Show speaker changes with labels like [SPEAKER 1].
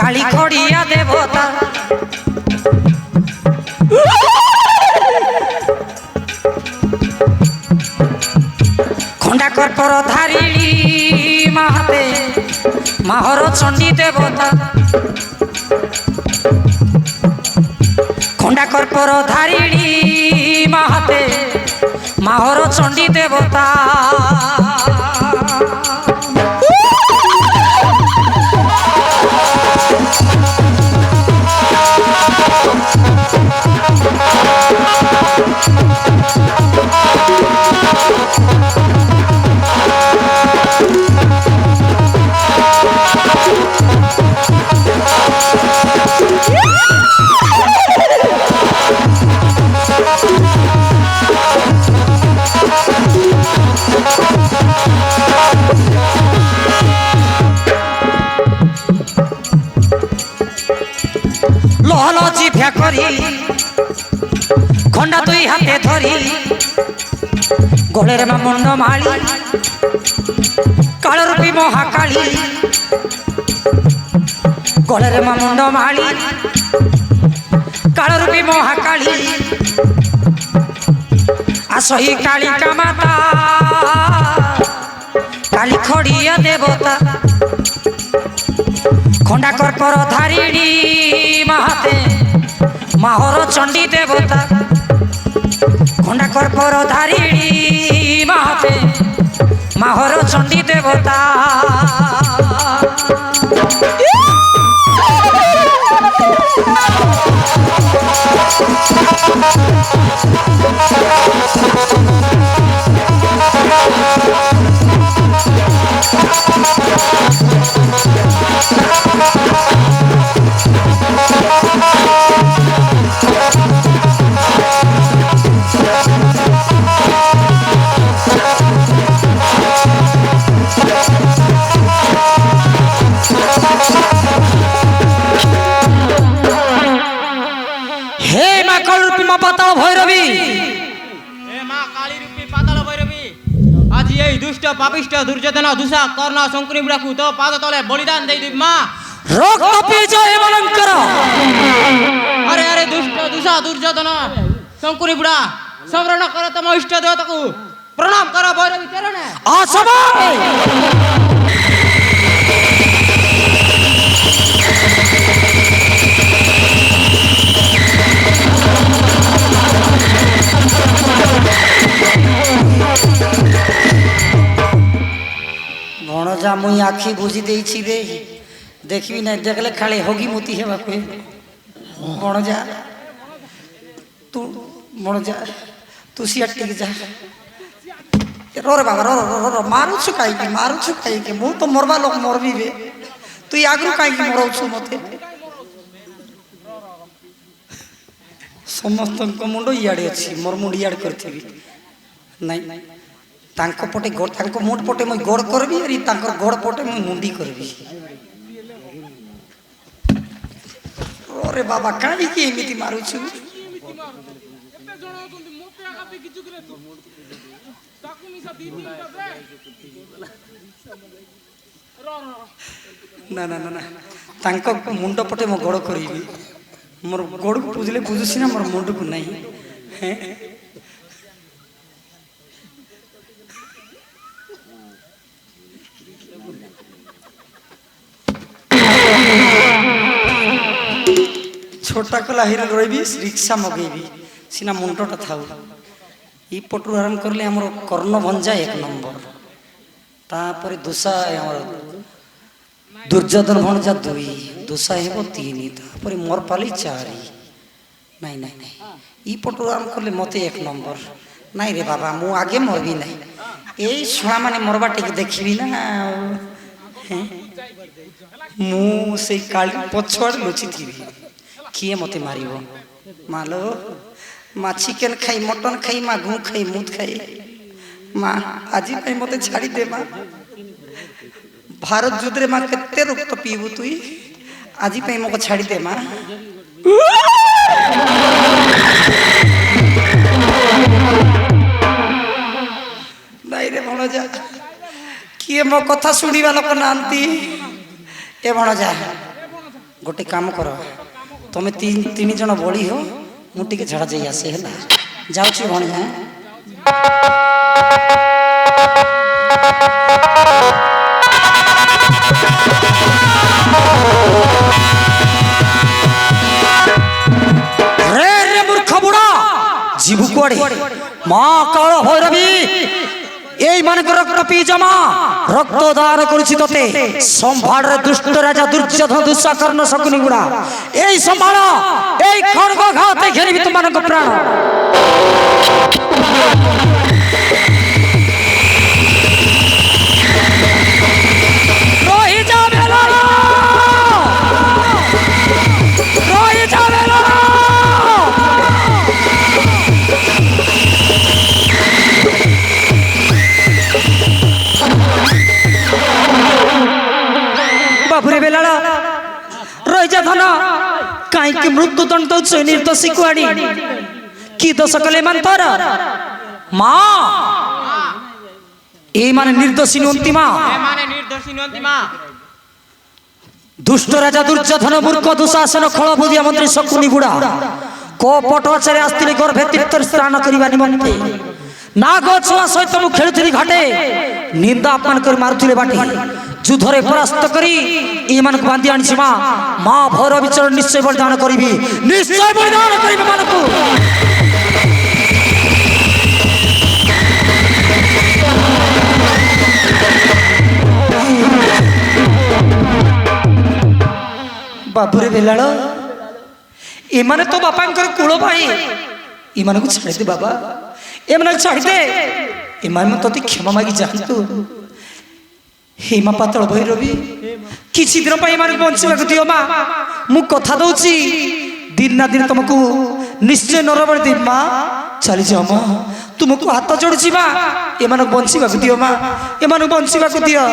[SPEAKER 1] काली खड़िया देवता खंडा कर्पर धारिणी माहाते माहर चंडी देवता खंडा कर्पर धारिणी माहाते माहर चंडी देवता लहल जिभ्या करी खंडा दुई हाथे धरी गले में मुंड माली काल रूपी महाकाली गले में मुंड माली काल रूपी महाकाली आसही कालिका माता काली खड़िया देवता खंडा कर्पर धारिणी माहाते माहर चंडी देवता खंडा कर्पर धारिणी माहाते माहर चंडी देवता पाताल भैरवी
[SPEAKER 2] हे मां काली रूपी पाताल भैरवी आज এই দুষ্ট পাপিষ্ঠ দুর্যোধন দুষা কর্ণ শঙ্কুনি বুড়াকু তো পাদ তলে বলিদান দেই দিবি মা
[SPEAKER 1] রক্ত পিয়ে জয় মলঙ্কর
[SPEAKER 2] আরে আরে দুষ্ট দুষা দুর্যোধন শঙ্কুনি বুড়া সমরণ কর তম ইষ্ট দেবতাকু প্রণাম কর ভৈরবী চরণে
[SPEAKER 1] আসবাই भणजा मुई आखि बुझी देछि रे देखबी ना देखले खाली होगी मोती हेबा पे भणजा तू भणजा तू सिया टिक जा रो रे बाबा रो रो रो मारू छु काई के मु तो मरबा लोक मरबी बे तू आगु काई के मरौ छु मते समस्त को मुंडो इयाडे अछि मोर मुंड इयाड करथिबी नहीं तांको पटे गोड़ तांको मुंड पटे मैं गोड़ करबी अरे तांकर गोड़ पटे मैं मुंडी करबी अरे बाबा काई के एमिति मारू छु ना ना ना ना तांको मुंड पटे मैं गोड़ करबी मोर गोड़ बुझले बुझुसी ना मोर मुंड को नहीं हैं छोटा कला हिर रही रिक्शा मगेबी सीना मुंडटा था ये पटु आरंभ करले हमर कर्ण भंजा एक नंबर तापर दुसा हमर दुर्योधन भंजा दुई दुसा हेबो तीन तापर मोर पाली चारि नहीं नहीं नहीं ये पटु आरंभ करले मते एक नंबर नहीं रे बाबा मु आगे मरबी नहीं ए छुआ माने मरबा टिक देखबी ना मु से काली पछवाड़ लुचि थीबी किए मते मारिबो मालो मा चिकन खाई मटन खाई मा घू खाई मुत खाई माँ आज मत छाड़ी दे माँ भारत युद्ध रे माँ केते रक्त पीबू तुई आज मको छाड़ी दे माँ नहीं रे भणजा किए मो कथा सुनिबा लोक नांती ए भणजा गोटे काम कर तुम तीन जन बड़ी हो मुझे झाड़ा जा आसे है जाऊँ भणिया रे रे मूर्ख बुढ़ा जीवु कुआड़े माँ काल भैरवी এই মানক রক্ত পি জমা রক্ত দান করেছি তোতে সম্ভাড় দুষ্ট রাজা দুর্যোধন দুঃশাকর্ণ শকুনি গুড়া এই সম্ভাড় এই খড়গ ঘাতে ঘেরিবি তোমানক প্রাণ রহি যাবে না রহি যাবে না बाबुरे बेलाड़ा रही जा धन कहीं मृत्युदंड दौच निर्दोषी को आनी कि दोष कले मान तोर माँ ए माने निर्दोषी नुंती माँ दुष्ट राजा दुर्योधन मूर्ख दुशासन खल बुझिया मंत्री शकुनी गुड़ा कपट आचार्य आसते गर्भे तीर्थ स्नान करने निमंते नाग छुआ सहित मु खेलुली घाटे निंदा अपमान कर मारुले बाटे युद्धरे परास्त करी एमान बांधी आनी माँ माँ भैरव विचरण निश्चय बलिदान करी निश्चय बलिदान करी मानकु बाबुरे बेलाड़ एमाने तो बापा कूल भाई एमान को छाड़ी दे बाबा एमान छाड़ी दे एमान तोते क्षमा मागी जातु हेमा पातल भैरवी किसी दिन बंचवा दियो माँ मु कथा दौची दिन ना दिन तुमको निश्चय नरबल देव माँ चली जाओ माँ तुमको हाथ जोड़ुची माँ एमान बंचवा दियो माँ एमान बंचवा दियो